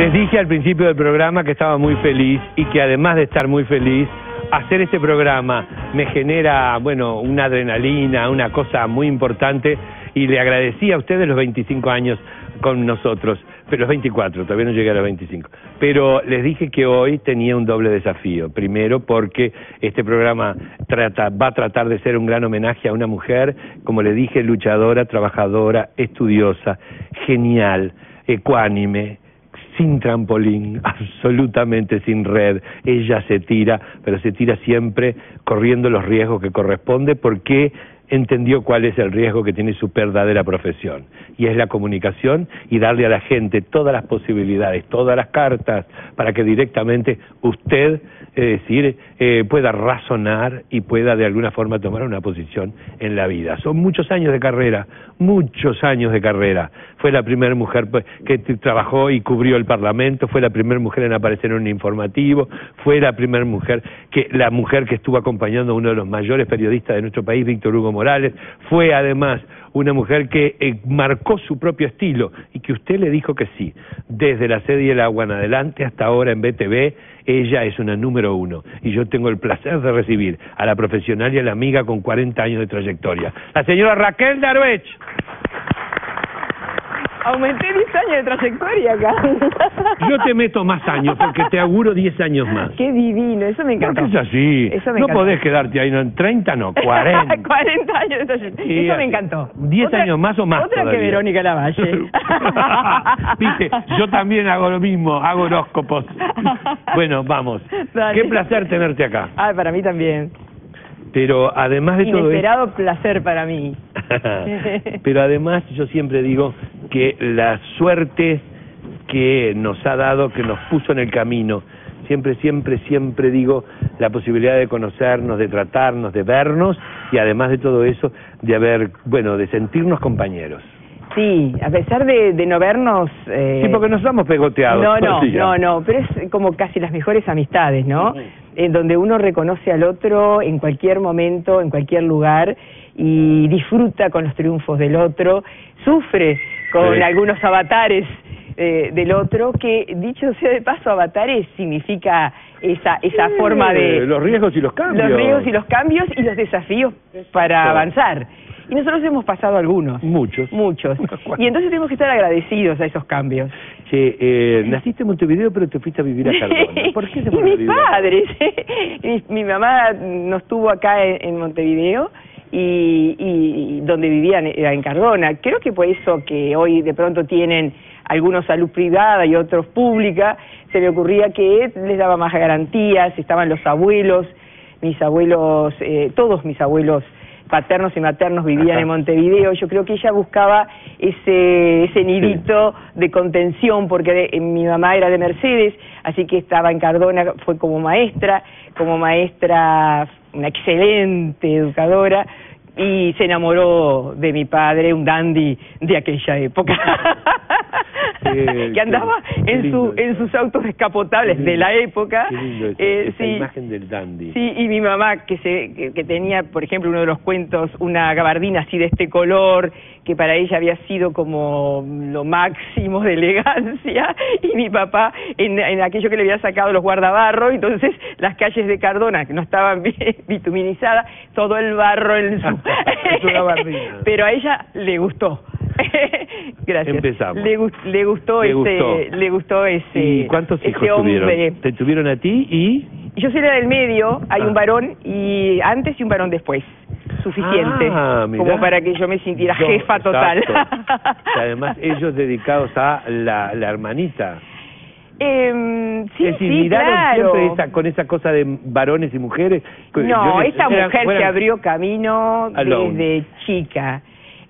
Les dije al principio del programa que estaba muy feliz y que además de estar muy feliz, hacer este programa me genera, bueno, una adrenalina, una cosa muy importante, y le agradecí a ustedes los 25 años con nosotros, pero los 24, todavía no llegué a los 25. Pero les dije que hoy tenía un doble desafío. Primero, porque este programa va a tratar de ser un gran homenaje a una mujer, como le dije, luchadora, trabajadora, estudiosa, genial, ecuánime, sin trampolín, absolutamente sin red. Ella se tira, pero se tira siempre corriendo los riesgos que corresponde, porque entendió cuál es el riesgo que tiene su verdadera profesión, y es la comunicación y darle a la gente todas las posibilidades, todas las cartas, para que directamente usted, pueda razonar y pueda de alguna forma tomar una posición en la vida. Son muchos años de carrera, muchos años de carrera. Fue la primera mujer que trabajó y cubrió el Parlamento, fue la primera mujer en aparecer en un informativo, fue la primera mujer que estuvo acompañando a uno de los mayores periodistas de nuestro país, Víctor Hugo Morales. Fue además una mujer que marcó su propio estilo y que usted le dijo que sí. Desde La Sed y el Agua en adelante hasta ahora en BTV, ella es una número uno. Y yo tengo el placer de recibir a la profesional y a la amiga con 40 años de trayectoria, la señora Raquel Darwech. Aumenté 10 años de trayectoria acá. Yo te meto más años porque te auguro 10 años más. Qué divino, eso me encantó. Porque es así. Eso me no encantó. podés quedarte ahí, no, en 30 no, 40. 40 años de trayectoria. Eso me encantó. 10 años más o más. Otra todavía. que Verónica Lavalle. Viste, yo también hago lo mismo, hago horóscopos. Bueno, vamos. Dale. Qué placer tenerte acá. Ah, para mí también. Pero además de todo esto... Inesperado placer para mí. Pero además yo siempre digo que la suerte que nos ha dado, que nos puso en el camino, siempre digo, la posibilidad de conocernos, de tratarnos, de vernos, y además de todo eso, de sentirnos compañeros. Sí, a pesar de no vernos... Sí, porque nos hemos pegoteado. No, pero es como casi las mejores amistades, ¿no? En donde uno reconoce al otro en cualquier momento, en cualquier lugar, y disfruta con los triunfos del otro, sufre con algunos avatares del otro, que dicho sea de paso, avatares significa esa forma de... Los riesgos y los cambios. Los riesgos y los cambios y los desafíos para avanzar. Y nosotros hemos pasado algunos. Muchos. Y entonces tenemos que estar agradecidos a esos cambios. Che, naciste en Montevideo, pero te fuiste a vivir a Cardona. ¿Por qué te fuiste a vivir? Mis padres. Mi mamá nos tuvo acá en Montevideo, y donde vivían era en Cardona. Creo que por eso que hoy de pronto tienen algunos salud privada y otros pública, se me ocurría que les daba más garantías. Estaban los abuelos, todos mis abuelos paternos y maternos vivían en Montevideo. Yo creo que ella buscaba ese nidito de contención, porque mi mamá era de Mercedes, así que estaba en Cardona, fue como maestra, una excelente educadora, y se enamoró de mi padre, un dandy de aquella época. Que andaba en sus autos descapotables de la época. Esa imagen del dandy. Sí, y mi mamá que tenía, por ejemplo, uno de los cuentos, una gabardina así de este color, que para ella había sido como lo máximo de elegancia, y mi papá en aquello que le había sacado los guardabarros, entonces las calles de Cardona, que no estaban bien bituminizadas, todo el barro en su... Pero a ella le gustó. Gracias. Empezamos. Le gustó ese. ¿Y cuántos hijos tuvieron? ¿Te tuvieron a ti y...? Yo soy la del medio, hay un varón y antes y un varón después. Suficiente, como para que yo me sintiera jefa total. Y además ellos dedicados a la hermanita. Sí, miraron siempre con esa cosa de varones y mujeres. No, esa mujer se abrió camino desde chica.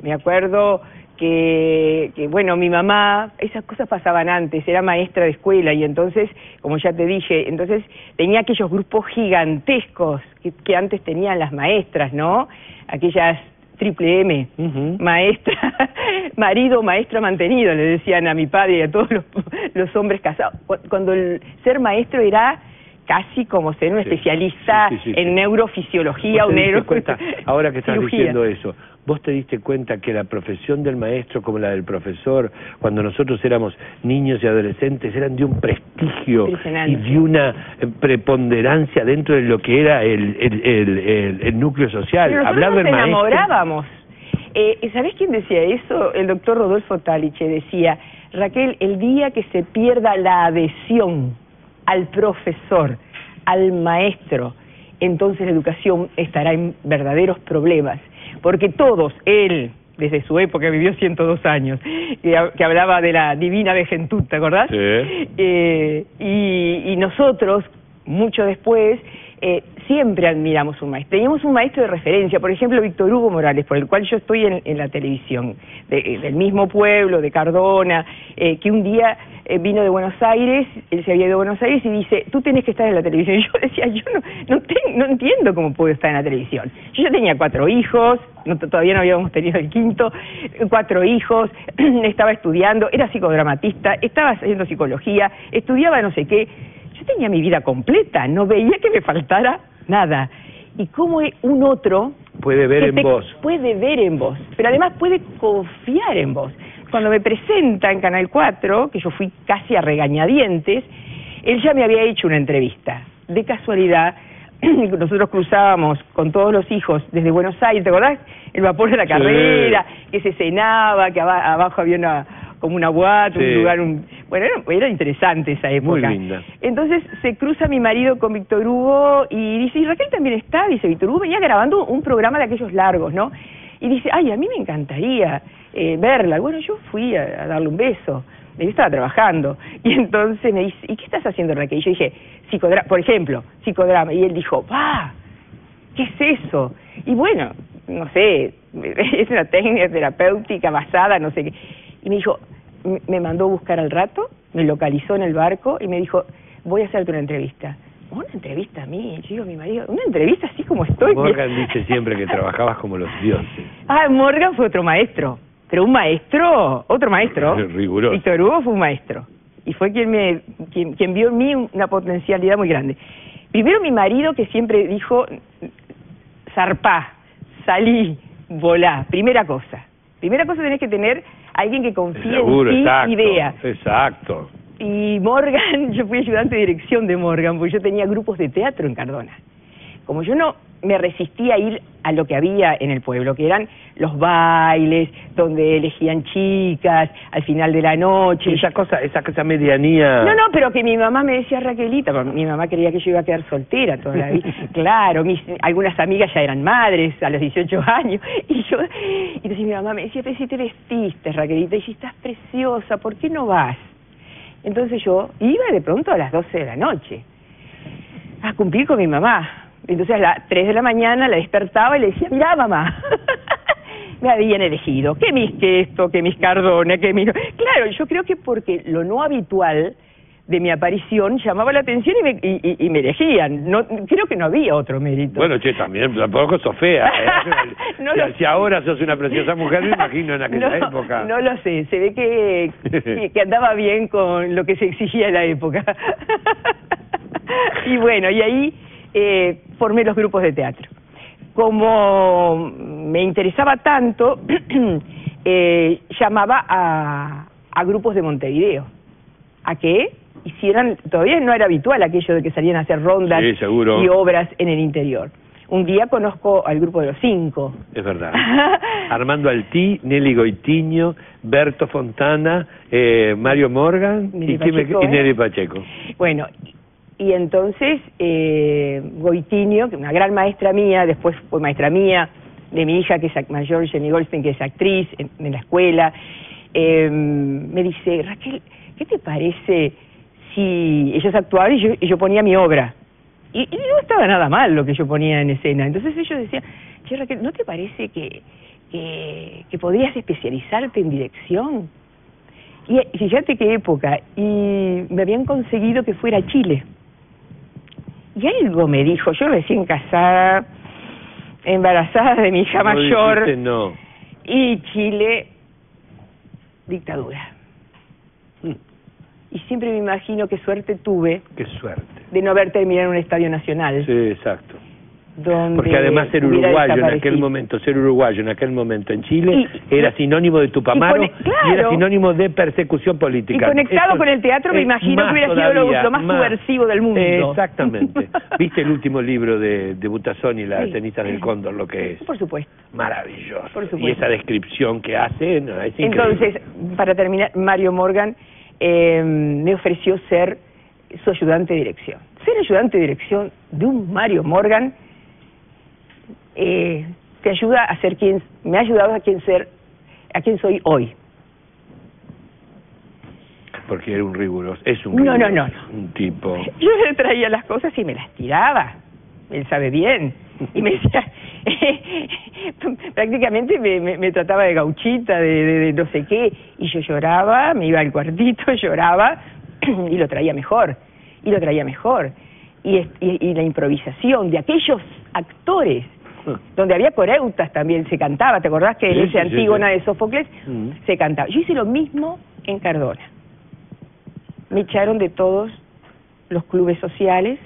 Me acuerdo que bueno, mi mamá, esas cosas pasaban antes, era maestra de escuela, y entonces, como ya te dije, entonces tenía aquellos grupos gigantescos que antes tenían las maestras, ¿no? Aquellas triple M, maestra, marido, maestra, mantenido, le decían a mi padre y a todos los hombres casados. Cuando el ser maestro era casi como ser un especialista en neurofisiología o ahora que estás diciendo eso, ¿vos te diste cuenta que la profesión del maestro como la del profesor, cuando nosotros éramos niños y adolescentes, eran de un prestigio y de una preponderancia dentro de lo que era el núcleo social? Pero nosotros nos enamorábamos. ¿Sabés quién decía eso? El doctor Rodolfo Taliche decía: Raquel, el día que se pierda la adhesión al profesor, al maestro, entonces la educación estará en verdaderos problemas. Porque todos, él, desde su época, vivió 102 años, que hablaba de la divina vejentud, ¿te acordás? Sí. Y nosotros, mucho después, siempre admiramos un maestro. Teníamos un maestro de referencia, por ejemplo, Víctor Hugo Morales, por el cual yo estoy en la televisión, del mismo pueblo, de Cardona, que un día vino de Buenos Aires, él se había ido a Buenos Aires y dice: tú tenés que estar en la televisión. Y yo decía: yo no entiendo cómo puedo estar en la televisión. Yo ya tenía 4 hijos, todavía no habíamos tenido el quinto, 4 hijos, estaba estudiando, era psicodramatista, estaba haciendo psicología, estudiaba no sé qué. Yo tenía mi vida completa, no veía que me faltara nada. Y cómo un otro puede ver en vos. Puede ver en vos, pero además puede confiar en vos. Cuando me presenta en Canal 4, que yo fui casi a regañadientes, él ya me había hecho una entrevista. De casualidad, nosotros cruzábamos con todos los hijos desde Buenos Aires, ¿te acordás? El vapor de la carrera, que se cenaba, que abajo había como una boate, un lugar... Bueno, era interesante esa época. Muy linda. Entonces se cruza mi marido con Víctor Hugo y dice: ¿y Raquel también está? Dice: Víctor Hugo venía grabando un programa de aquellos largos, ¿no? Y dice: ay, a mí me encantaría verla. Bueno, yo fui a darle un beso. Él estaba trabajando. Y entonces me dice: ¿y qué estás haciendo, Raquel? Y yo dije: por ejemplo, psicodrama. Y él dijo: ¡va! ¿Qué es eso? Y bueno, no sé, es una técnica terapéutica basada, no sé qué. Y me dijo, me mandó a buscar al rato, me localizó en el barco y me dijo: voy a hacerte una entrevista. ¿Una entrevista a mí? Yo digo a mi marido: ¿una entrevista así como estoy? Morgan dice siempre que trabajabas como los dioses. Morgan fue otro maestro, pero un maestro, otro maestro. Riguroso. Víctor Hugo fue un maestro y fue quien vio en mí una potencialidad muy grande. Primero mi marido, que siempre dijo: zarpá, salí, volá. Primera cosa tenés que tener alguien que confíe en ti y vea. Exacto. Y Morgan, yo fui ayudante de dirección de Morgan, porque yo tenía grupos de teatro en Cardona. Como yo no me resistía a ir a lo que había en el pueblo, que eran los bailes, donde elegían chicas, al final de la noche. Esa medianía... No, pero que mi mamá me decía: Raquelita, porque mi mamá creía que yo iba a quedar soltera toda la vida. Claro, algunas amigas ya eran madres a los 18 años. Y entonces mi mamá me decía: pero si te vestiste, Raquelita, y si estás preciosa, ¿por qué no vas? Entonces yo iba de pronto a las 12 de la noche a cumplir con mi mamá. Entonces a las 3 de la mañana la despertaba y le decía: mirá, mamá, me habían elegido, que mis Cardona, que mis... Claro, yo creo que porque lo no habitual de mi aparición llamaba la atención y me elegían. No, creo que no había otro mérito. Bueno, también tampoco sos fea. Si ahora sos una preciosa mujer, me imagino en aquella época. No lo sé, se ve que andaba bien con lo que se exigía en la época. Y bueno, y ahí formé los grupos de teatro. Como me interesaba tanto, llamaba a grupos de Montevideo a que hicieran, todavía no era habitual aquello de que salían a hacer rondas y obras en el interior. Un día conozco al grupo de los 5. Es verdad. Armando Altí, Nelly Goitiño, Berto Fontana, Mario Morgan y Nelly Pacheco. Bueno, y entonces Goitiño, una gran maestra mía, después fue maestra mía, de mi hija que es mayor, Jenny Goldstein, que es actriz en la escuela, me dice: Raquel, ¿qué te parece si ellos actuaban y yo ponía mi obra? Y no estaba nada mal lo que yo ponía en escena. Entonces ellos decían: che, Raquel, ¿no te parece que podrías especializarte en dirección? Y fíjate qué época, y me habían conseguido que fuera a Chile. Y algo me dijo, yo recién casada, embarazada de mi hija mayor, no. Y Chile, dictadura. Y siempre me imagino qué suerte tuve. Qué suerte. de no haber terminado en un estadio nacional. Sí, exacto. Porque además ser uruguayo en aquel momento en Chile era sinónimo de Tupamaro y era sinónimo de persecución política. Y conectado con el teatro, me imagino que hubiera sido lo más subversivo del mundo. Exactamente. ¿Viste el último libro de Butazzoni, Las cenizas del cóndor, lo que es? Por supuesto. Maravilloso. Por supuesto. Y esa descripción que hace, no, es increíble. Entonces, para terminar, Mario Morgan me ofreció ser su ayudante de dirección. Ser ayudante de dirección de un Mario Morgan te ayuda a ser quien, me ha ayudado a quien soy hoy. Porque era un riguroso, es un no, un tipo. Yo le traía las cosas y me las tiraba, él sabe bien, y me decía, prácticamente me trataba de gauchita, de no sé qué, y yo lloraba, me iba al cuartito, lloraba, y lo traía mejor, y la improvisación de aquellos actores, donde había coreutas también, se cantaba, ¿te acordás que en ese Antígona de Sófocles se cantaba? Yo hice lo mismo en Cardona. Me echaron de todos los clubes sociales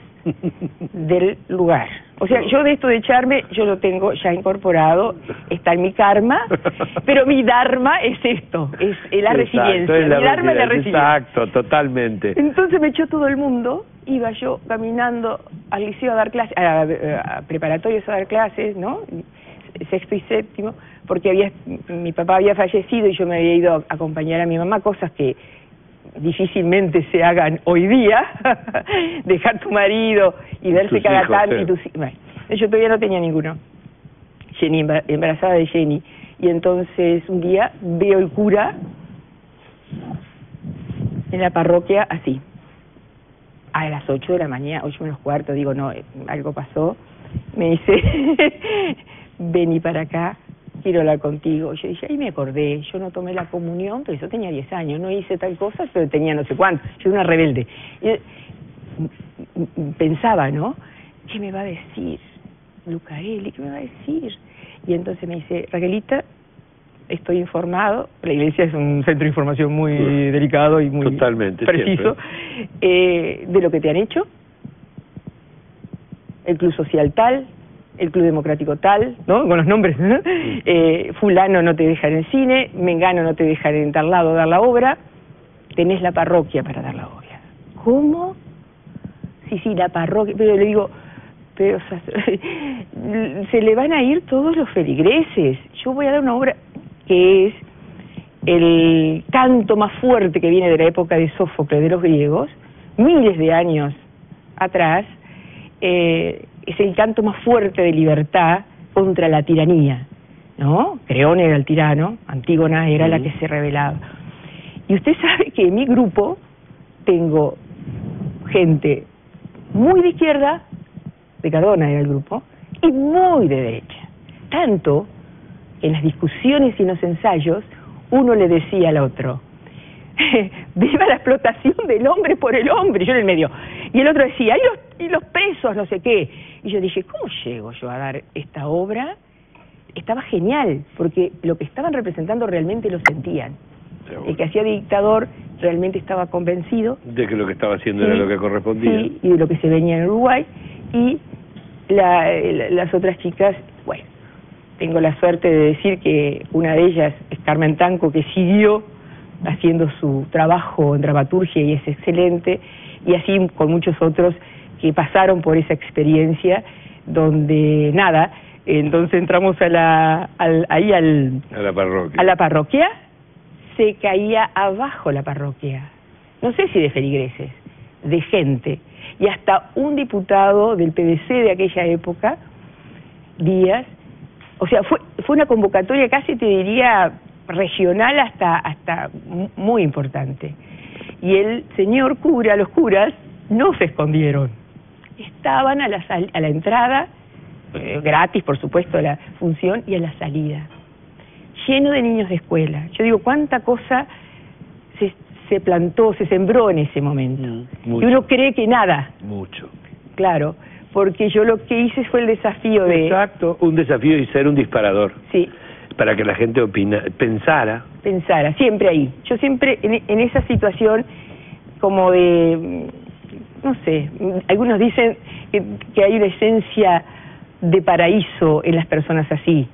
del lugar. O sea, yo de esto de echarme, yo lo tengo ya incorporado, está en mi karma, pero mi dharma es esto, es la resiliencia. Mi dharma es la resiliencia. Exacto, totalmente. Entonces me echó todo el mundo, iba yo caminando al liceo a dar clases, a preparatorios a dar clases, ¿no? Sexto y séptimo, porque mi papá había fallecido y yo me había ido a acompañar a mi mamá, cosas que difícilmente se hagan hoy día, dejar tu marido y verse cada tanto y bueno, yo todavía no tenía ninguno, Jenny, embarazada de Jenny, y entonces un día veo el cura en la parroquia así, a las 8 de la mañana, 8 menos cuarto, digo, no, algo pasó, me dice, vení para acá, quiero hablar contigo. Yo dije, ahí me acordé, yo no tomé la comunión, pero yo tenía 10 años, no hice tal cosa, pero tenía no sé cuánto, yo era una rebelde. Y pensaba, ¿no? ¿Qué me va a decir Lucarelli? ¿Qué me va a decir? Y entonces me dice, Raquelita, estoy informado, la iglesia es un centro de información muy delicado y muy preciso, de lo que te han hecho, el club social tal, el Club Democrático tal, ¿no? Con los nombres, fulano no te deja en el cine, mengano no te deja en tal lado dar la obra, tenés la parroquia para dar la obra. ¿Cómo? Sí, la parroquia, pero le digo, pero o sea, se le van a ir todos los feligreses, yo voy a dar una obra que es el canto más fuerte que viene de la época de Sófocles, de los griegos, miles de años atrás, es el canto más fuerte de libertad contra la tiranía, ¿no? Creón era el tirano, Antígona era la que se rebelaba. Y usted sabe que en mi grupo tengo gente muy de izquierda, de Cardona era el grupo, y muy de derecha. Tanto en las discusiones y en los ensayos, uno le decía al otro, viva la explotación del hombre por el hombre, yo en el medio. Y el otro decía, y los presos, no sé qué. Y yo dije, ¿cómo llego yo a dar esta obra? Estaba genial, porque lo que estaban representando realmente lo sentían. Seguro. El que hacía dictador realmente estaba convencido de que lo que estaba haciendo era lo que correspondía. Sí, y de lo que se venía en Uruguay. Y las otras chicas, bueno, tengo la suerte de decir que una de ellas es Carmen Tanco, que siguió haciendo su trabajo en dramaturgia y es excelente, y así con muchos otros que pasaron por esa experiencia donde nada, entonces entramos a la parroquia. A la parroquia, se caía abajo la parroquia, no sé si de feligreses, de gente, y hasta un diputado del PDC de aquella época, Díaz, o sea, fue una convocatoria casi te diría regional hasta muy importante. Y el señor cura, los curas, no se escondieron. Estaban a la entrada, gratis por supuesto la función, y a la salida. Lleno de niños de escuela. Yo digo, cuánta cosa se plantó, se sembró en ese momento. Mucho. Y uno cree que nada. Mucho. Claro, porque yo lo que hice fue el desafío de... Exacto, un desafío y ser un disparador. Sí. Para que la gente pensara, siempre ahí. Yo siempre en esa situación como de no sé, algunos dicen que hay una esencia de paraíso en las personas así.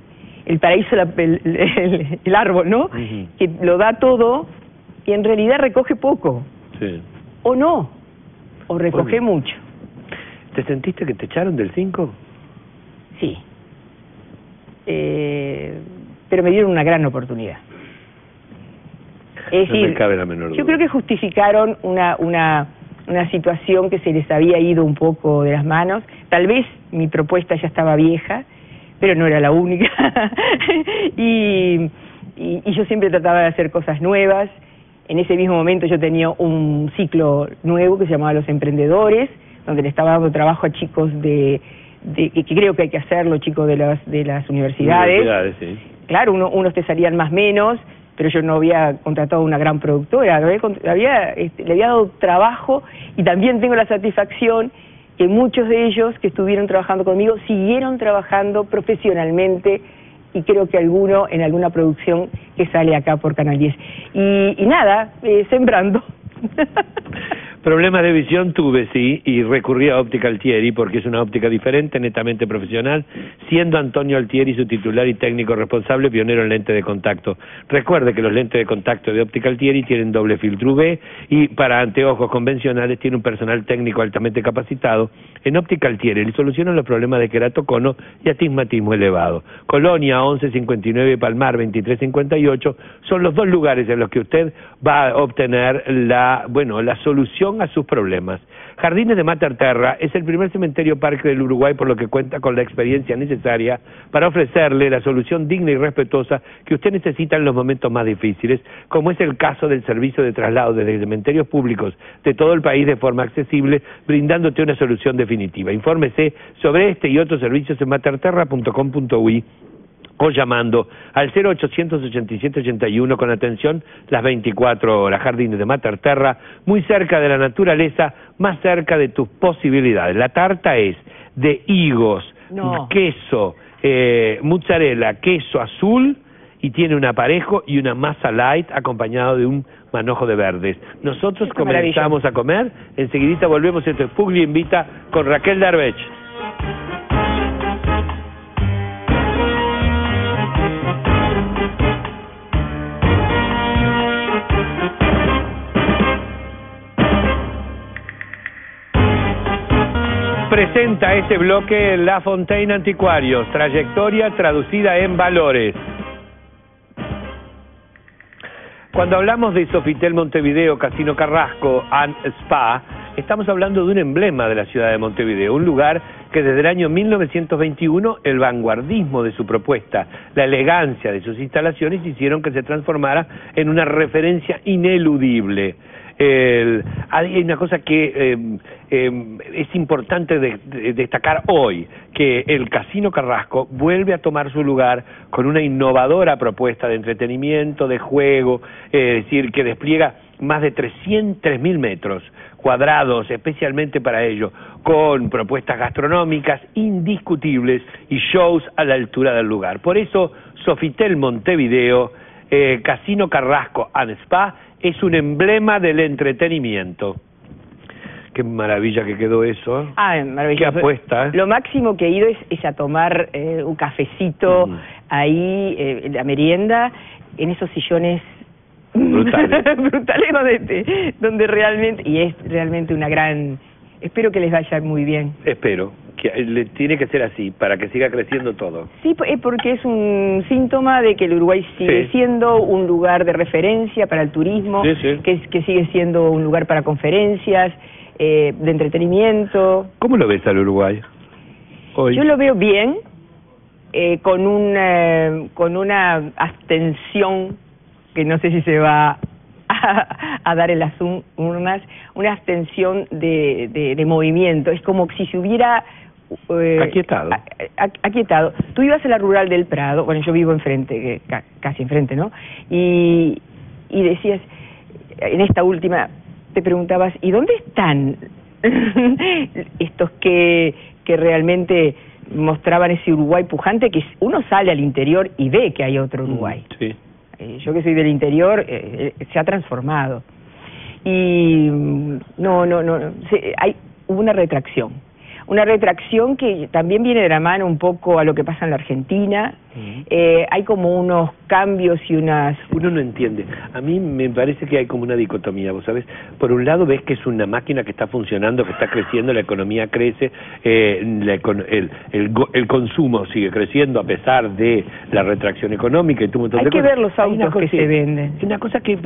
El paraíso, el árbol, ¿no? Que lo da todo y en realidad recoge poco. Sí. O no, o recoge mucho. ¿Te sentiste que te echaron del 5? Sí. Pero me dieron una gran oportunidad. Es decir, no me cabe la menor duda. Yo creo que justificaron una situación que se les había ido un poco de las manos. Tal vez mi propuesta ya estaba vieja, pero no era la única. y yo siempre trataba de hacer cosas nuevas. En ese mismo momento yo tenía un ciclo nuevo que se llamaba Los Emprendedores, donde le estaba dando trabajo a chicos que creo que hay que hacerlo, chicos de las universidades. Sí. Claro, unos te salían más menos, pero yo no había contratado una gran productora, le había dado trabajo, y también tengo la satisfacción que muchos de ellos que estuvieron trabajando conmigo siguieron trabajando profesionalmente, y creo que alguno en alguna producción que sale acá por Canal 10. Y nada, sembrando. Problemas de visión tuve, sí, y recurrí a Óptica Altieri porque es una óptica diferente, netamente profesional, siendo Antonio Altieri su titular y técnico responsable, pionero en lente de contacto. Recuerde que los lentes de contacto de Óptica Altieri tienen doble filtro UV y para anteojos convencionales tiene un personal técnico altamente capacitado. En Óptica Altieri le solucionan los problemas de queratocono y astigmatismo elevado. Colonia 1159 y Palmar 2358 son los dos lugares en los que usted va a obtener la solución a sus problemas. Jardines de Mater Terra es el primer cementerio parque del Uruguay, por lo que cuenta con la experiencia necesaria para ofrecerle la solución digna y respetuosa que usted necesita en los momentos más difíciles, como es el caso del servicio de traslado desde cementerios públicos de todo el país de forma accesible, brindándote una solución definitiva. Infórmese sobre este y otros servicios en materterra.com.uy o llamando al 0800-8781 con atención las 24 horas. Jardines de Mater Terra, muy cerca de la naturaleza, más cerca de tus posibilidades. La tarta es de higos, queso, mozzarella, queso azul, y tiene un aparejo y una masa light acompañado de un manojo de verdes. Nosotros comenzamos a comer, enseguidita volvemos. Esto es Puglia Invita con Raquel Darbech. Presenta este bloque La Fontaine Anticuarios, trayectoria traducida en valores. Cuando hablamos de Sofitel Montevideo, Casino Carrasco and Spa, estamos hablando de un emblema de la ciudad de Montevideo, un lugar que desde el año 1921 el vanguardismo de su propuesta, la elegancia de sus instalaciones hicieron que se transformara en una referencia ineludible. Hay una cosa que es importante destacar hoy, que el Casino Carrasco vuelve a tomar su lugar con una innovadora propuesta de entretenimiento, de juego, es decir, que despliega más de 3.000 metros cuadrados especialmente para ello, con propuestas gastronómicas indiscutibles y shows a la altura del lugar. Por eso Sofitel Montevideo, Casino Carrasco and Spa, es un emblema del entretenimiento. Qué maravilla que quedó eso. Maravilloso. Qué apuesta. Lo máximo que he ido es a tomar un cafecito ahí, la merienda, en esos sillones brutales donde realmente, y es realmente una gran... Espero que les vaya muy bien. Espero. Que tiene que ser así, para que siga creciendo todo. Sí, porque es un síntoma de que el Uruguay sigue siendo un lugar de referencia para el turismo, que sigue siendo un lugar para conferencias, de entretenimiento. ¿Cómo lo ves al Uruguay hoy? Yo lo veo bien, con una abstención que no sé si se va a dar en las urnas, una abstención de movimiento. Es como si se hubiera... aquietado. Tú ibas a la rural del Prado, bueno, yo vivo enfrente, casi enfrente, ¿no? Y decías, en esta última, te preguntabas, ¿y dónde están estos que realmente mostraban ese Uruguay pujante? Que uno sale al interior y ve que hay otro Uruguay. Sí. Yo que soy del interior, se ha transformado. y hay una retracción que también viene de la mano un poco a lo que pasa en la Argentina. Hay como unos cambios y unas... Uno no entiende. A mí me parece que hay como una dicotomía, vos sabés. Por un lado ves que es una máquina que está funcionando, que está creciendo, la economía crece, el consumo sigue creciendo a pesar de la retracción económica y todo un montón de cosas. Hay que ver los autos que se venden. Una cosa que...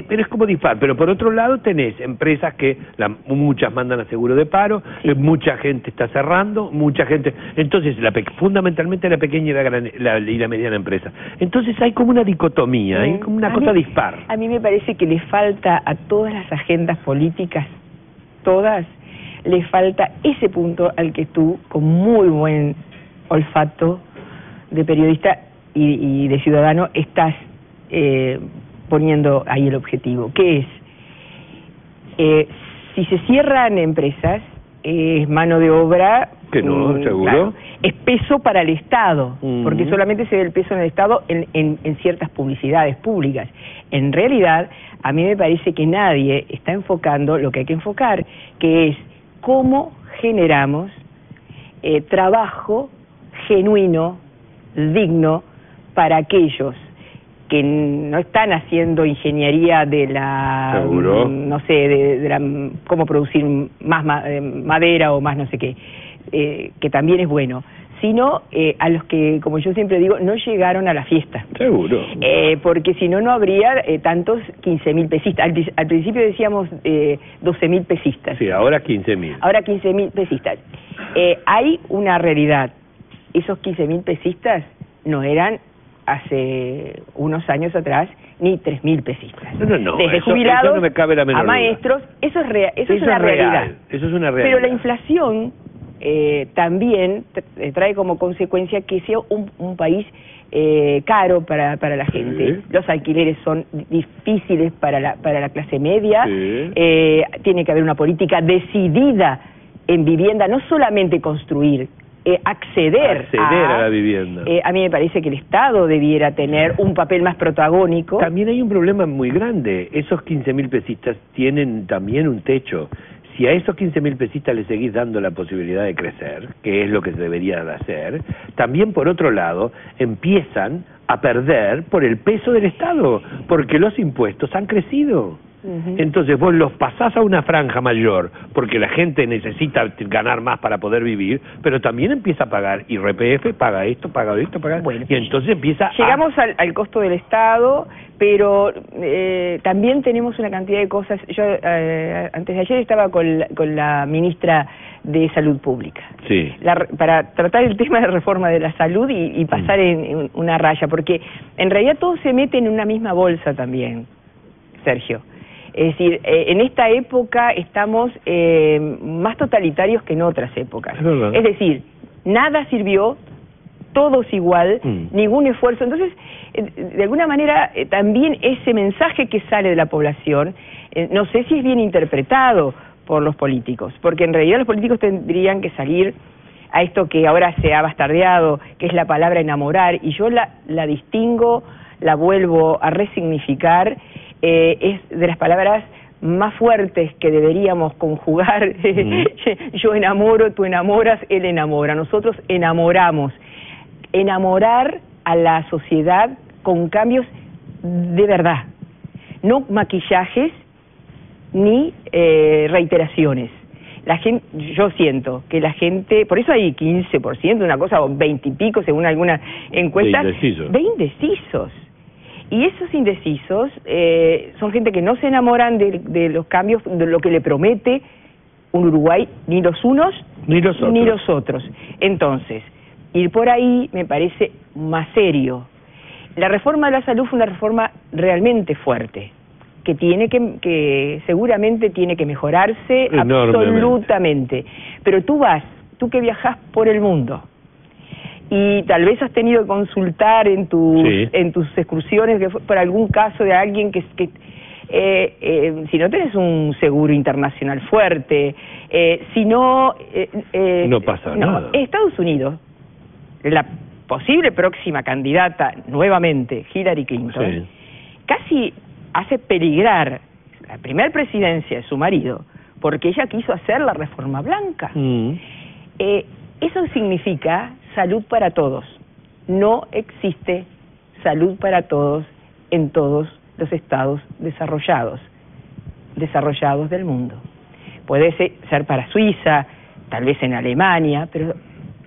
pero es como dispar. Pero por otro lado tenés empresas que muchas mandan a seguro de paro, mucha gente está cerrando, mucha gente... Entonces, fundamentalmente la pequeña y la mediana empresa. Entonces hay como una dicotomía, hay como una cosa dispar. A mí me parece que le falta a todas las agendas políticas, todas, le falta ese punto al que tú, con muy buen olfato de periodista y de ciudadano, estás poniendo ahí el objetivo, que es, si se cierran empresas, es mano de obra... Que no, seguro. Claro, es peso para el Estado, porque solamente se ve el peso en el Estado en ciertas publicidades públicas. En realidad, a mí me parece que nadie está enfocando lo que hay que enfocar, que es cómo generamos trabajo genuino, digno, para aquellos que no están haciendo ingeniería de la... ¿Seguro? No sé, de la cómo producir más madera o más no sé qué, que también es bueno, sino a los que, como yo siempre digo, no llegaron a la fiesta. Seguro. Porque si no, no habría tantos 15.000 pesistas. Al principio decíamos 12.000 pesistas. Sí, ahora 15.000. Ahora 15.000 pesistas. Hay una realidad. Esos 15.000 pesistas no eran hace unos años atrás ni 3.000 pesistas. No. Desde jubilados eso no me cabe la menor a maestros, duda. Eso es una realidad. Eso es una realidad. Pero la inflación también trae como consecuencia que sea un país caro para la gente. Sí. Los alquileres son difíciles para la clase media. Sí. Tiene que haber una política decidida en vivienda, no solamente construir, acceder a la vivienda. A mí me parece que el Estado debiera tener un papel más protagónico. También hay un problema muy grande. Esos 15.000 pesistas tienen también un techo. Si a esos 15.000 pesistas le seguís dando la posibilidad de crecer, que es lo que se debería de hacer, también por otro lado empiezan a perder por el peso del Estado, porque los impuestos han crecido. Entonces vos los pasás a una franja mayor porque la gente necesita ganar más para poder vivir, pero también empieza a pagar IRPF, paga esto, bueno, y entonces empieza llegamos al costo del Estado, pero también tenemos una cantidad de cosas. Yo antes de ayer estaba con la ministra de Salud Pública, sí, para tratar el tema de reforma de la salud y pasar en una raya, porque en realidad todo se mete en una misma bolsa también, Sergio. Es decir, en esta época estamos más totalitarios que en otras épocas. Es decir, nada sirvió, todos igual, ningún esfuerzo. Entonces, de alguna manera, también ese mensaje que sale de la población, no sé si es bien interpretado por los políticos, porque en realidad los políticos tendrían que salir a esto que ahora se ha bastardeado, que es la palabra enamorar, y yo la distingo, la vuelvo a resignificar. Es de las palabras más fuertes que deberíamos conjugar. Yo enamoro, tú enamoras, él enamora. Nosotros enamoramos. Enamorar a la sociedad con cambios de verdad. No maquillajes ni reiteraciones. La gente, yo siento que la gente, por eso hay 15%, una cosa, o 20 y pico según algunas encuestas, de indecisos. Y esos indecisos son gente que no se enamoran de los cambios, de lo que le promete un Uruguay, ni los unos ni los otros. Entonces, ir por ahí me parece más serio. La reforma de la salud fue una reforma realmente fuerte, que seguramente tiene que mejorarse absolutamente. Pero tú que viajás por el mundo, y tal vez has tenido que consultar en tus excursiones por algún caso de alguien que si no tenés un seguro internacional fuerte, si no... no pasa nada. Estados Unidos, la posible próxima candidata nuevamente, Hillary Clinton, casi hace peligrar la primera presidencia de su marido, porque ella quiso hacer la reforma blanca. Eso significa salud para todos. No existe salud para todos en todos los estados desarrollados del mundo. Puede ser para Suiza, tal vez en Alemania, pero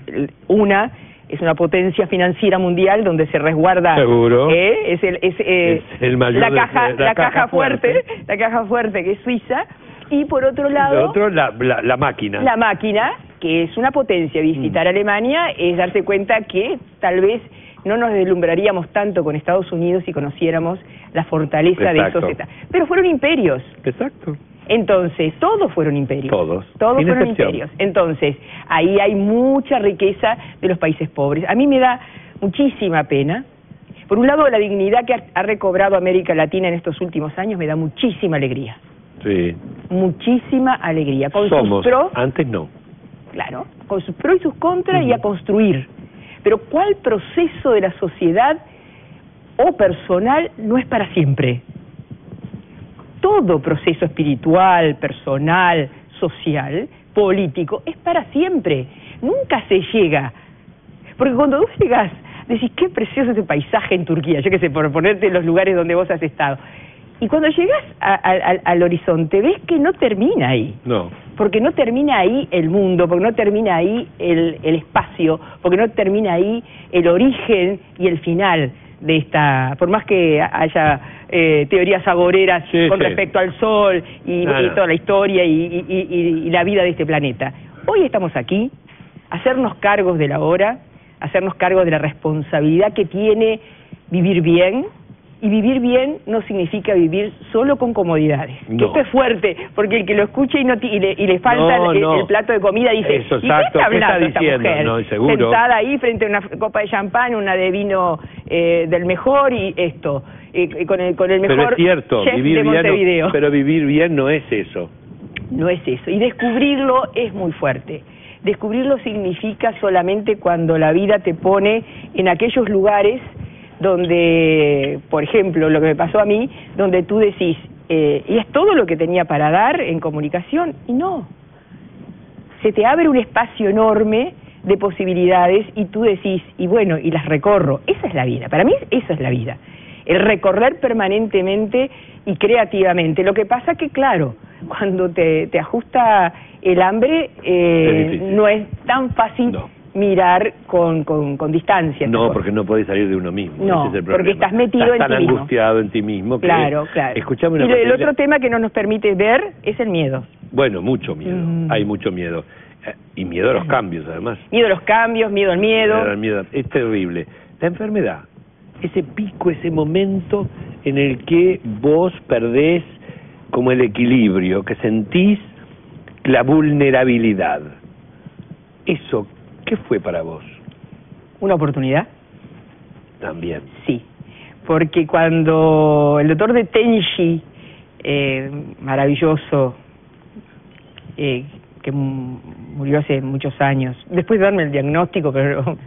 es una potencia financiera mundial donde se resguarda. Seguro. Es el mayor la caja fuerte, que es Suiza, y por otro lado la máquina. La máquina, que es una potencia. Visitar Alemania es darse cuenta que tal vez no nos deslumbraríamos tanto con Estados Unidos si conociéramos la fortaleza de esos estados. Pero fueron imperios. Exacto. Entonces, todos fueron imperios. Todos fueron imperios. Entonces, ahí hay mucha riqueza de los países pobres. A mí me da muchísima pena. Por un lado, la dignidad que ha recobrado América Latina en estos últimos años me da muchísima alegría. Sí. Muchísima alegría. Con Somos, sus pros, antes no. Claro, con sus pros y sus contras y a construir. Pero ¿cuál proceso de la sociedad o personal no es para siempre? Todo proceso espiritual, personal, social, político, es para siempre. Nunca se llega. Porque cuando vos llegas, decís, qué precioso ese paisaje en Turquía, yo qué sé, por ponerte en los lugares donde vos has estado. Y cuando llegas al horizonte, ves que no termina ahí. No. Porque no termina ahí el mundo, porque no termina ahí el espacio, porque no termina ahí el origen y el final de esta, por más que haya teorías agoreras con respecto al sol y toda la historia y la vida de este planeta. Hoy estamos aquí, hacernos cargos de la hora, hacernos cargos de la responsabilidad que tiene vivir bien. Y vivir bien no significa vivir solo con comodidades. No. Que esto es fuerte, porque el que lo escuche y le falta el plato de comida dice, eso, ¿y qué está hablando esta mujer? No, seguro. Sentada ahí frente a una copa de champán, una de vino del mejor y esto, con el mejor pero es cierto, chef vivir de Montevideo. Bien, pero vivir bien no es eso. No es eso. Y descubrirlo es muy fuerte. Descubrirlo significa solamente cuando la vida te pone en aquellos lugares donde, por ejemplo, lo que me pasó a mí, donde tú decís, y es todo lo que tenía para dar en comunicación, y no. Se te abre un espacio enorme de posibilidades y tú decís, y bueno, y las recorro. Esa es la vida, para mí esa es la vida. El recorrer permanentemente y creativamente. Lo que pasa que, claro, cuando te ajusta el hambre, no es tan fácil. No. Mirar con distancia. No, porque no podés salir de uno mismo. No, ese es el porque estás metido en ti mismo. Estás tan angustiado en ti mismo. Que claro. Escuchame y el otro tema que no nos permite ver es el miedo. Bueno, mucho miedo. Hay mucho miedo. Y miedo a los cambios, además. Miedo a los cambios, miedo al miedo. Miedo. Es terrible. La enfermedad, ese pico, ese momento en el que vos perdés como el equilibrio, que sentís la vulnerabilidad. Eso, ¿qué fue para vos? ¿Una oportunidad? También. Sí, porque cuando el doctor de Tenji, maravilloso, que murió hace muchos años, después de darme el diagnóstico, pero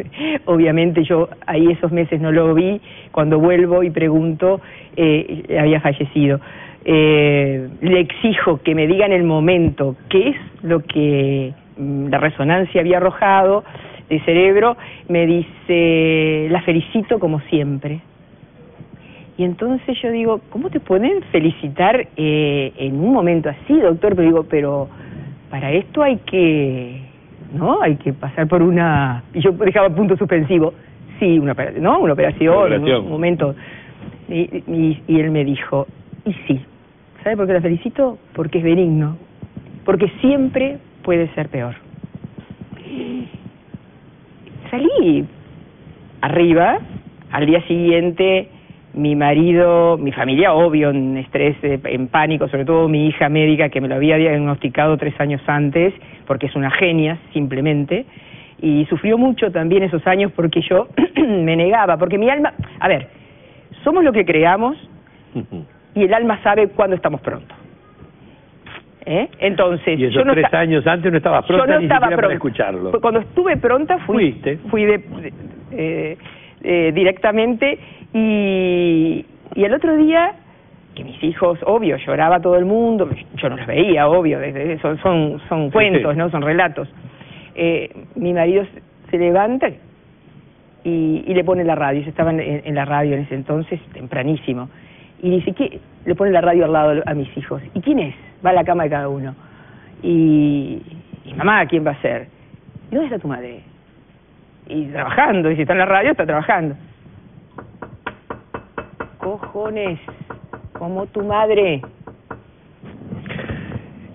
obviamente yo ahí esos meses no lo vi, cuando vuelvo y pregunto, había fallecido. Le exijo que me diga en el momento qué es lo que la resonancia había arrojado de cerebro, me dice, la felicito como siempre. Y entonces yo digo, ¿cómo te pueden felicitar en un momento así, doctor? Pero digo, pero para esto hay que pasar por una... Y yo dejaba punto suspensivo. Sí, una operación, un momento. Y él me dijo, y sí, ¿sabe por qué la felicito? Porque es benigno, porque siempre puede ser peor. Salí arriba, al día siguiente mi marido, mi familia, obvio, en estrés, en pánico, sobre todo mi hija médica que me lo había diagnosticado 3 años antes, porque es una genia, simplemente, y sufrió mucho también esos años porque yo me negaba, porque mi alma, a ver, somos lo que creamos y el alma sabe cuándo estamos pronto. Entonces, y esos 3 años antes no estabas pronta, yo no ni estaba siquiera pronta. Para escucharlo. Cuando estuve pronta fui directamente y el otro día mis hijos, obvio, lloraba todo el mundo, yo no los veía, obvio, son cuentos, ¿no? Son relatos. Mi marido se levanta y le pone la radio. Yo estaba en la radio en ese entonces, tempranísimo, y dice, ¿qué? Le pone la radio al lado a mis hijos. ¿Y quién es? Va a la cama de cada uno. Y mamá, ¿quién va a ser? ¿Y dónde está tu madre? Y trabajando, y si está en la radio, está trabajando. Cojones, como tu madre.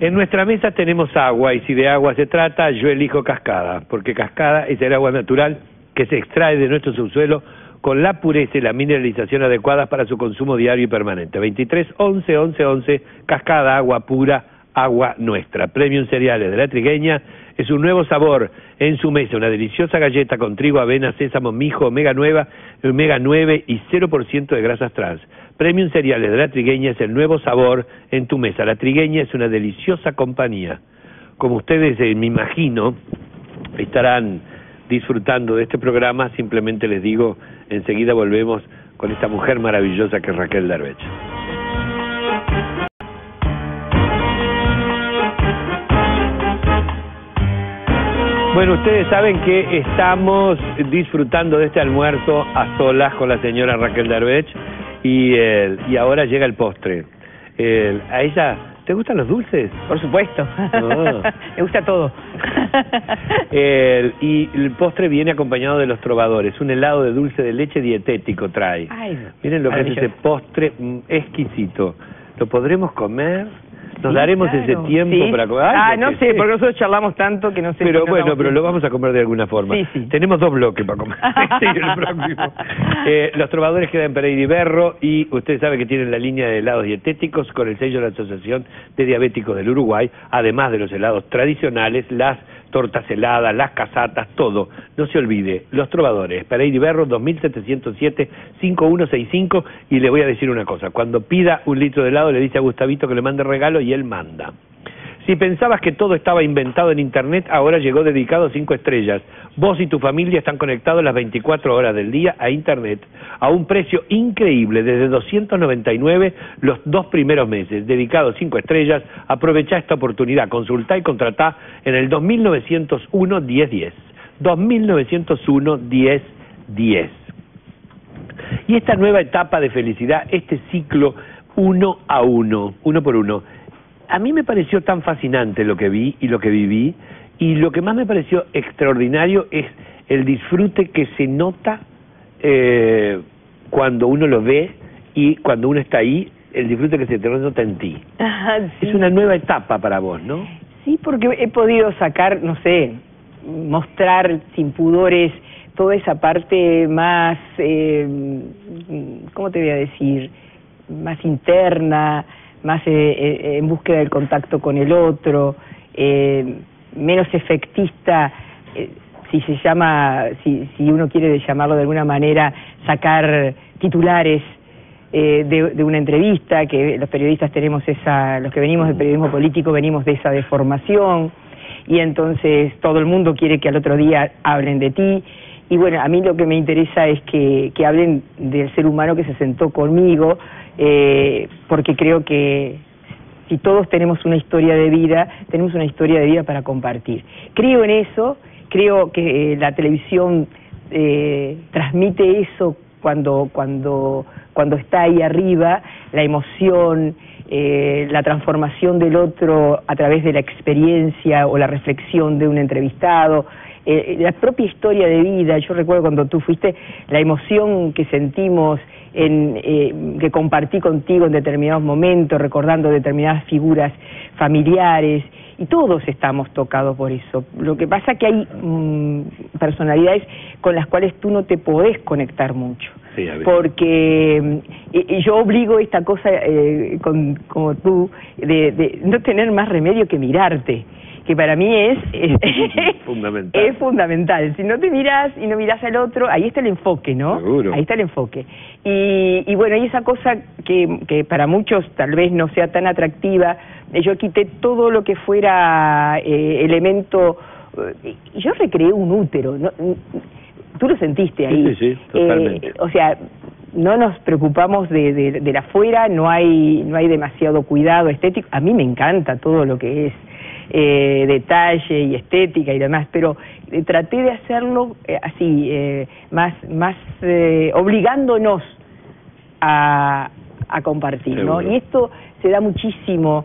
En nuestra mesa tenemos agua, y si de agua se trata, yo elijo Cascada, porque Cascada es el agua natural que se extrae de nuestro subsuelo con la pureza y la mineralización adecuadas para su consumo diario y permanente. 23 11 11 11, Cascada, agua pura, agua nuestra. Premium Cereales de La Trigueña es un nuevo sabor en su mesa, una deliciosa galleta con trigo, avena, sésamo, mijo, omega 9 y 0% de grasas trans. Premium Cereales de La Trigueña es el nuevo sabor en tu mesa. La Trigueña es una deliciosa compañía. Como ustedes, me imagino, estarán disfrutando de este programa, simplemente les digo, enseguida volvemos con esta mujer maravillosa que es Raquel Derbech. Bueno, ustedes saben que estamos disfrutando de este almuerzo a solas con la señora Raquel Derbech y ahora llega el postre. A ella, ¿te gustan los dulces? Por supuesto. Oh. Me gusta todo. Y el postre viene acompañado de los trovadores. Un helado de dulce de leche dietético trae. Ay, miren lo que es ese postre exquisito. ¿Lo podremos comer? Nos daremos ese tiempo para comer. No sé, porque nosotros charlamos tanto que no sé. Pero bueno, pero lo vamos a comer de alguna forma. Sí. Tenemos 2 bloques para comer. El próximo. Los trovadores quedan en Pereira y Berro, y ustedes saben que tienen la línea de helados dietéticos con el sello de la Asociación de Diabéticos del Uruguay, además de los helados tradicionales, las tortas heladas, las casatas, todo. No se olvide, los trovadores, Pereira y Berro, 2707-5165, y le voy a decir una cosa, cuando pida un litro de helado le dice a Gustavito que le mande regalo y él manda. Si pensabas que todo estaba inventado en Internet, ahora llegó Dedicado 5 estrellas. Vos y tu familia están conectados las 24 horas del día a Internet a un precio increíble, desde 299 los 2 primeros meses. Dedicado 5 estrellas, aprovechá esta oportunidad, consultá y contratá en el 2901-1010. 2901-1010. Y esta nueva etapa de felicidad, este ciclo uno a uno, uno por uno, a mí me pareció tan fascinante lo que vi y lo que viví, y lo que más me pareció extraordinario es el disfrute que se nota cuando uno lo ve y cuando uno está ahí, el disfrute que se te nota en ti. Sí. Es una nueva etapa para vos, ¿no? Sí, porque he podido sacar, no sé, mostrar sin pudores toda esa parte más, ¿cómo te voy a decir? Más interna, más en búsqueda del contacto con el otro, menos efectista, si uno quiere llamarlo de alguna manera, sacar titulares de una entrevista, que los periodistas tenemos los que venimos del periodismo político venimos de esa deformación, y entonces todo el mundo quiere que al otro día hablen de ti. Y bueno, a mí lo que me interesa es que hablen del ser humano que se sentó conmigo, porque creo que si todos tenemos una historia de vida, tenemos una historia de vida para compartir. Creo en eso, creo que la televisión transmite eso cuando está ahí arriba, la emoción, la transformación del otro a través de la experiencia o la reflexión de un entrevistado, la propia historia de vida. Yo recuerdo cuando tú fuiste, la emoción que sentimos, que compartí contigo en determinados momentos, recordando determinadas figuras familiares, y todos estamos tocados por eso. Lo que pasa es que hay personalidades con las cuales tú no te podés conectar mucho. Sí, porque yo obligo esta cosa como tú de no tener más remedio que mirarte, que para mí es fundamental. Es fundamental. Si no te miras y no miras al otro, ahí está el enfoque, ¿no? Seguro. Ahí está el enfoque. Y bueno, y esa cosa que para muchos tal vez no sea tan atractiva, yo quité todo lo que fuera elemento. Yo recreé un útero, ¿no? Tú lo sentiste ahí. Sí, totalmente. O sea, no nos preocupamos de la afuera, no hay demasiado cuidado estético. A mí me encanta todo lo que es detalle y estética y demás, pero traté de hacerlo así, más obligándonos a compartir, ¿no? Y esto se da muchísimo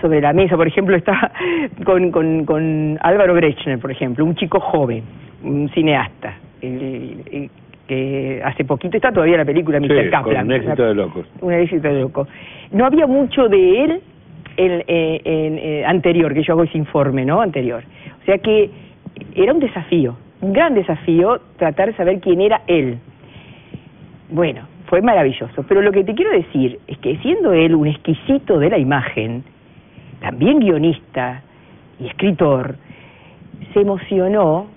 sobre la mesa. Por ejemplo, está con Álvaro Brechner, por ejemplo, un chico joven, un cineasta, que hace poquito está todavía la película Mr. Kaplan. Un éxito de locos. Un éxito de locos. No había mucho de él anterior, que yo hago ese informe, ¿no? Anterior. O sea que era un desafío, un gran desafío tratar de saber quién era él. Bueno, fue maravilloso. Pero lo que te quiero decir es que siendo él un exquisito de la imagen, también guionista y escritor, se emocionó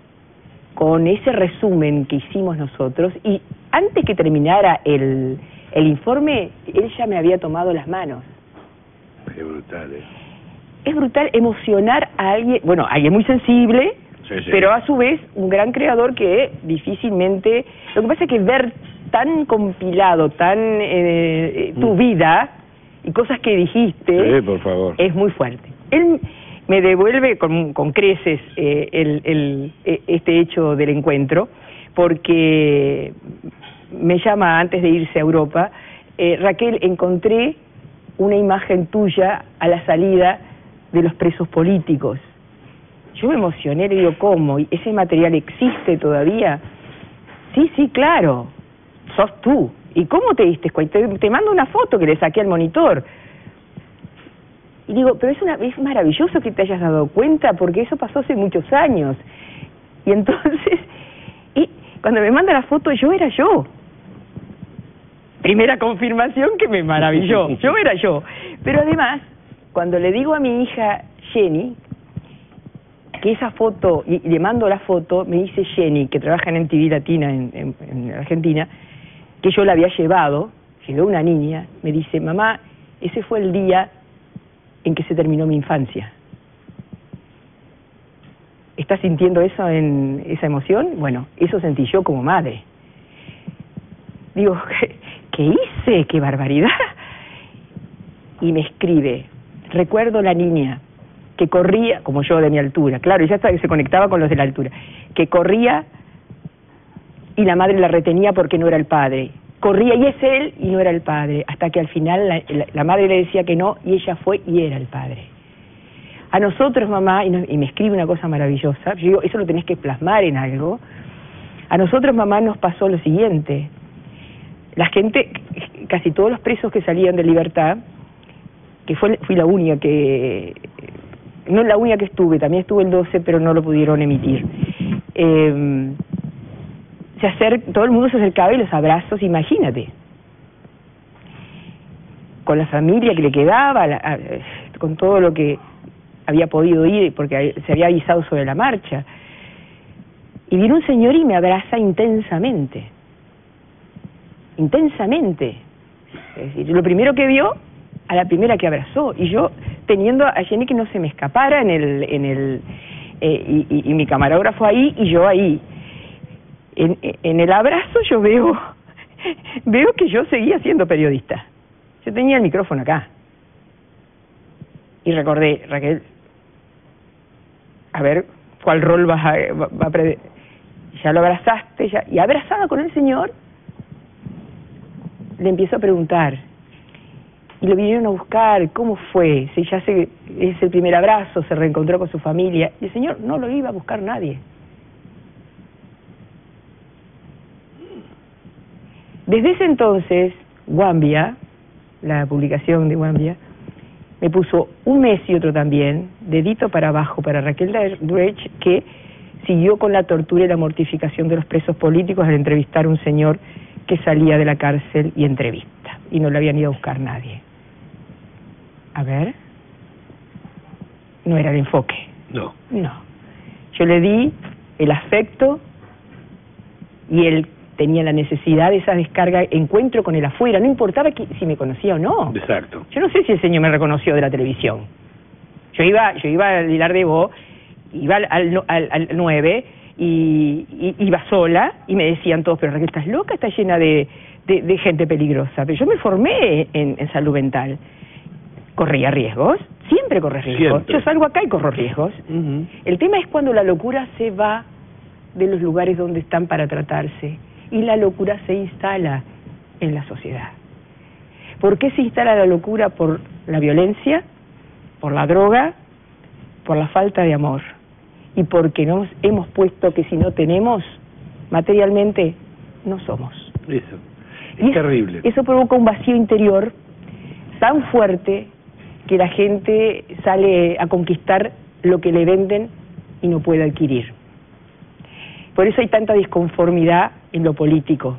con ese resumen que hicimos nosotros, y antes que terminara el informe, él ya me había tomado las manos. Qué brutal, Es brutal emocionar a alguien, bueno, alguien muy sensible, sí. Pero a su vez un gran creador que difícilmente... Lo que pasa es que ver tan compilado, tu vida y cosas que dijiste, sí, por favor, es muy fuerte. Él me devuelve con creces este hecho del encuentro, porque me llama antes de irse a Europa, Raquel, encontré una imagen tuya a la salida de los presos políticos. Yo me emocioné, le digo, ¿cómo? ¿Ese material existe todavía? Sí, claro, sos tú. ¿Y cómo te diste cuenta? Te mando una foto que le saqué al monitor. Y digo, pero es maravilloso que te hayas dado cuenta, porque eso pasó hace muchos años. Y entonces, cuando me manda la foto, yo era yo. Primera confirmación que me maravilló, yo era yo. Pero además, cuando le digo a mi hija Jenny, que esa foto, y le mando la foto, me dice Jenny, que trabaja en MTV Latina en Argentina, que yo la había llevado, llegó una niña, me dice, mamá, ese fue el día en que se terminó mi infancia. ¿Estás sintiendo eso, esa emoción? Bueno, eso sentí yo como madre. Digo, ¿qué hice? ¡Qué barbaridad! Y me escribe, recuerdo la niña que corría, como yo de mi altura, claro, ya se conectaba con los de la altura, que corría y la madre la retenía porque no era el padre. Corría y es él y no era el padre, hasta que al final la madre le decía que no y ella fue y era el padre. A nosotros, mamá, y me escribe una cosa maravillosa, yo digo, eso lo tenés que plasmar en algo. A nosotros, mamá, nos pasó lo siguiente. La gente, casi todos los presos que salían de libertad, que fui la única que... No la única que estuve, también estuve el 12, pero no lo pudieron emitir. Todo el mundo se acercaba y los abrazos, imagínate. Con la familia que le quedaba, con todo lo que había podido ir, porque se había avisado sobre la marcha. Y viene un señor y me abraza intensamente. Intensamente. Es decir, lo primero que vio, a la primera que abrazó, y yo teniendo a Jenny que no se me escapara y mi camarógrafo ahí y yo ahí. En el abrazo yo veo que yo seguía siendo periodista. Yo tenía el micrófono acá. Y recordé, Raquel, a ver, ¿cuál rol va a ya lo abrazaste, y abrazada con el señor, le empiezo a preguntar, y lo vinieron a buscar, ¿cómo fue? Si ya es el primer abrazo, se reencontró con su familia, y el señor no lo iba a buscar nadie. Desde ese entonces, Wambia, la publicación de Wambia, me puso un mes y otro también, dedito para abajo para Raquel Drech, que siguió con la tortura y la mortificación de los presos políticos al entrevistar a un señor que salía de la cárcel y entrevista, y no le habían ido a buscar nadie. A ver, no era el enfoque. No. Yo le di el afecto y él tenía la necesidad de esa descarga, encuentro con el afuera, no importaba si me conocía o no. Exacto. Yo no sé si el señor me reconoció de la televisión. Yo iba al Vilar de Bo, iba al 9, y iba sola, y me decían todos, pero Raquel, estás loca, está llena de gente peligrosa. Pero yo me formé en salud mental. ¿Corría riesgos? Siempre corres riesgos. Siempre. Yo salgo acá y corro riesgos. El tema es cuando la locura se va de los lugares donde están para tratarse, y la locura se instala en la sociedad. ¿Por qué se instala la locura? Por la violencia, por la droga, por la falta de amor, y porque nos hemos puesto que si no tenemos, materialmente, no somos. Eso, es terrible. Eso provoca un vacío interior tan fuerte que la gente sale a conquistar lo que le venden y no puede adquirir. Por eso hay tanta disconformidad en lo político.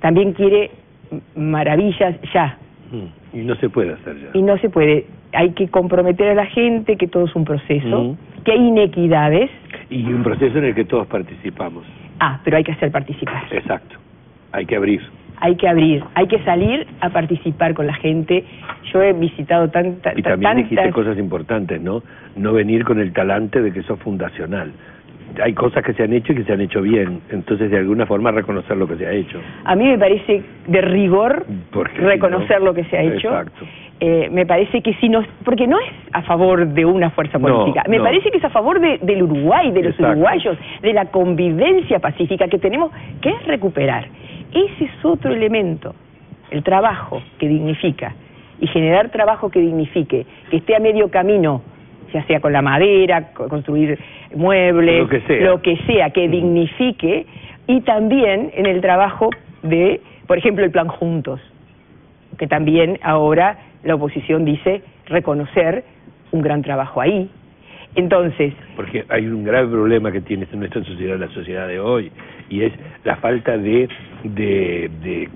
También quiere maravillas ya. Y no se puede hacer ya. Y no se puede. Hay que comprometer a la gente que todo es un proceso, que hay inequidades. Y un proceso en el que todos participamos. Pero hay que hacer participar. Exacto. Hay que abrir. Hay que abrir, hay que salir a participar con la gente. Yo he visitado tantas... Y también dijiste cosas importantes, ¿no? No venir con el talante de que sos fundacional. Hay cosas que se han hecho y que se han hecho bien, entonces de alguna forma reconocer lo que se ha hecho. A mí me parece de rigor reconocer lo que se ha hecho. Exacto. Me parece que si no, porque no es a favor de una fuerza política, me parece que es a favor del Uruguay, de los uruguayos, de la convivencia pacífica que tenemos, que es recuperar. Ese es otro elemento, el trabajo que dignifica, y generar trabajo que dignifique, que esté a medio camino, ya sea con la madera, construir muebles, lo que sea, que dignifique, y también en el trabajo de, por ejemplo, el Plan Juntos, que también ahora la oposición dice reconocer un gran trabajo ahí. Entonces... Porque hay un grave problema que tiene nuestra sociedad, la sociedad de hoy, y es la falta de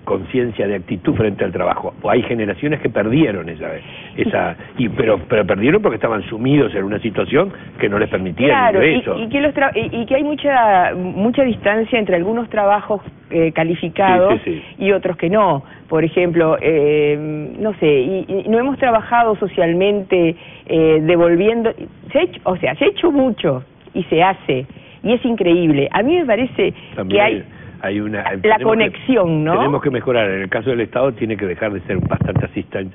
conciencia, de actitud frente al trabajo. O hay generaciones que perdieron pero perdieron porque estaban sumidos en una situación que no les permitía el ingreso. Y que hay mucha distancia entre algunos trabajos calificados y otros que no. Por ejemplo, no sé, y no hemos trabajado socialmente devolviendo... se ha hecho mucho y se hace, y es increíble. A mí me parece también que hay la conexión, ¿no? Tenemos que mejorar. En el caso del Estado tiene que dejar de ser bastante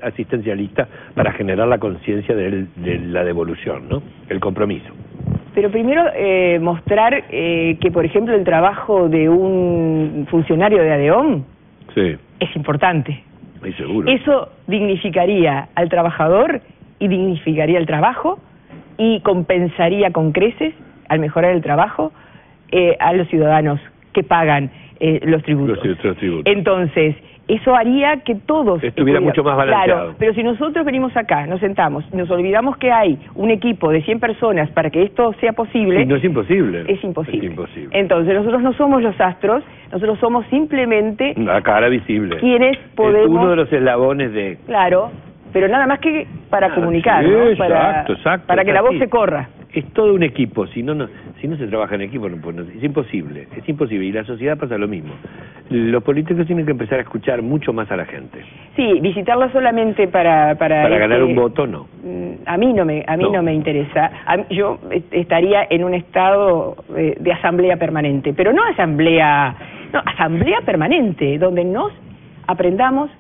asistencialista para generar la conciencia de la devolución, ¿no? El compromiso. Pero primero mostrar que, por ejemplo, el trabajo de un funcionario de ADEOM es importante. Estoy seguro. Eso dignificaría al trabajador y dignificaría el trabajo y compensaría con creces, al mejorar el trabajo, a los ciudadanos que pagan los tributos. Los tributos. Entonces, eso haría que todos... estuviera mucho más balanceado. Claro, pero si nosotros venimos acá, nos sentamos, nos olvidamos que hay un equipo de 100 personas para que esto sea posible... no es imposible. Es imposible. Entonces, nosotros no somos los astros, nosotros somos simplemente... la cara visible. Quienes podemos... Es uno de los eslabones de... Claro, pero nada más que para comunicar, ¿no? Para que la voz se corra. Es todo un equipo, si no se trabaja en equipo, es imposible, y la sociedad pasa lo mismo. Los políticos tienen que empezar a escuchar mucho más a la gente. Sí, visitarla solamente para ganar un voto, no. A mí no me interesa. Yo estaría en un estado de asamblea permanente, pero no asamblea permanente, donde nos aprendamos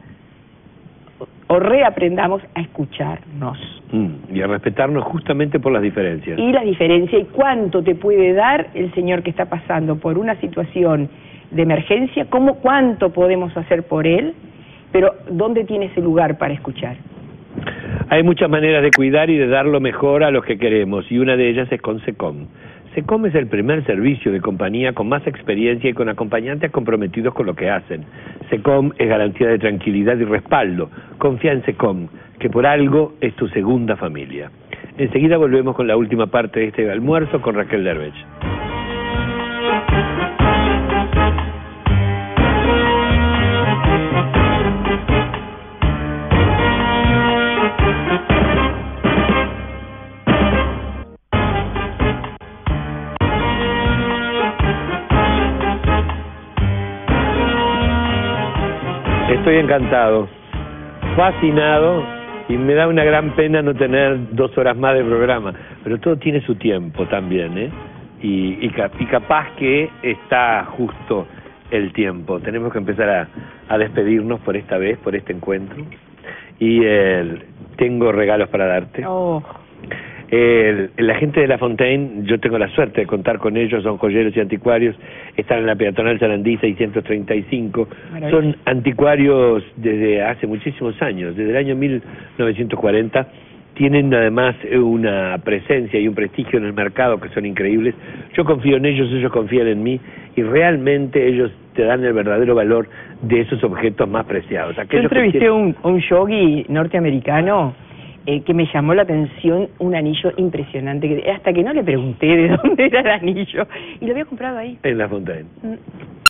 o reaprendamos a escucharnos. Y a respetarnos justamente por las diferencias. Y la diferencia, y cuánto te puede dar el señor que está pasando por una situación de emergencia, cuánto podemos hacer por él, pero dónde tiene ese lugar para escuchar. Hay muchas maneras de cuidar y de dar lo mejor a los que queremos, y una de ellas es con SECOM. SECOM es el primer servicio de compañía con más experiencia y con acompañantes comprometidos con lo que hacen. SECOM es garantía de tranquilidad y respaldo. Confía en SECOM, que por algo es tu segunda familia. Enseguida volvemos con la última parte de este almuerzo con Raquel Derbech. Estoy encantado, fascinado, y me da una gran pena no tener 2 horas más de programa, pero todo tiene su tiempo también, ¿eh? y capaz que está justo el tiempo. Tenemos que empezar a despedirnos por esta vez, por este encuentro. Y tengo regalos para darte. Oh. La gente de La Fontaine, yo tengo la suerte de contar con ellos, son joyeros y anticuarios, están en la peatonal Sarandí 635, son anticuarios desde hace muchísimos años, desde el año 1940, tienen además una presencia y un prestigio en el mercado que son increíbles. Yo confío en ellos, ellos confían en mí, y realmente ellos te dan el verdadero valor de esos objetos más preciados. Yo entrevisté a un yogi norteamericano que me llamó la atención, un anillo impresionante, hasta que no le pregunté de dónde era el anillo, y lo había comprado ahí. En La Fontaine.